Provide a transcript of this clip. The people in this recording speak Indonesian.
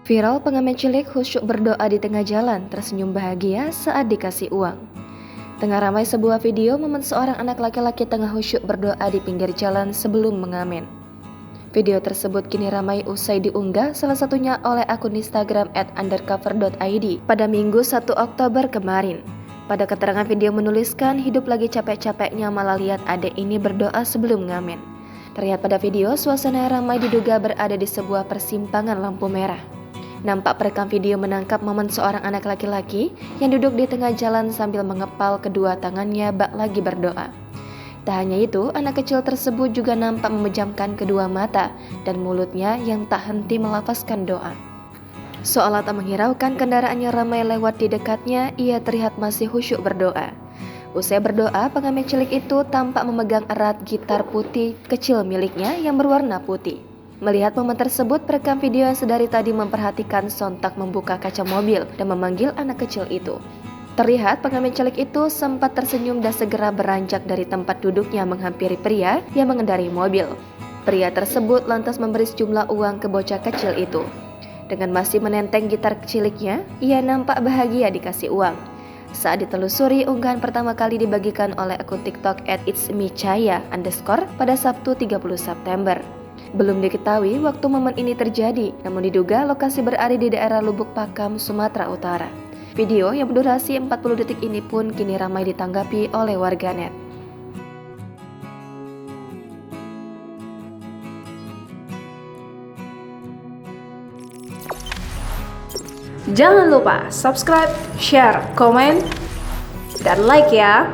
Viral pengamen cilik khusyuk berdoa di tengah jalan, tersenyum bahagia saat dikasih uang. Tengah ramai sebuah video momen seorang anak laki-laki tengah khusyuk berdoa di pinggir jalan sebelum mengamen. Video tersebut kini ramai usai diunggah salah satunya oleh akun Instagram @undercover.id pada Minggu 1 Oktober kemarin. Pada keterangan video menuliskan, hidup lagi capek-capeknya malah lihat adek ini berdoa sebelum ngamen. Terlihat pada video, suasana ramai diduga berada di sebuah persimpangan lampu merah. Nampak perekam video menangkap momen seorang anak laki-laki yang duduk di tengah jalan sambil mengepal kedua tangannya bak lagi berdoa. Tak hanya itu, anak kecil tersebut juga nampak memejamkan kedua mata dan mulutnya yang tak henti melafazkan doa. Seolah tak menghiraukan kendaraannya ramai lewat di dekatnya, ia terlihat masih khusyuk berdoa. Usai berdoa, pengamen cilik itu tampak memegang erat gitar putih kecil miliknya yang berwarna putih. Melihat momen tersebut, perekam video yang sedari tadi memperhatikan sontak membuka kaca mobil dan memanggil anak kecil itu. Terlihat pengamen cilik itu sempat tersenyum dan segera beranjak dari tempat duduknya menghampiri pria yang mengendarai mobil. Pria tersebut lantas memberi sejumlah uang ke bocah kecil itu. Dengan masih menenteng gitar ciliknya, ia nampak bahagia dikasih uang. Saat ditelusuri, unggahan pertama kali dibagikan oleh akun TikTok @itsmechaya_ pada Sabtu 30 September. Belum diketahui waktu momen ini terjadi, namun diduga lokasi berada di daerah Lubuk Pakam, Sumatera Utara. Video yang berdurasi 40 detik ini pun kini ramai ditanggapi oleh warganet. Jangan lupa subscribe, share, komen, dan like ya.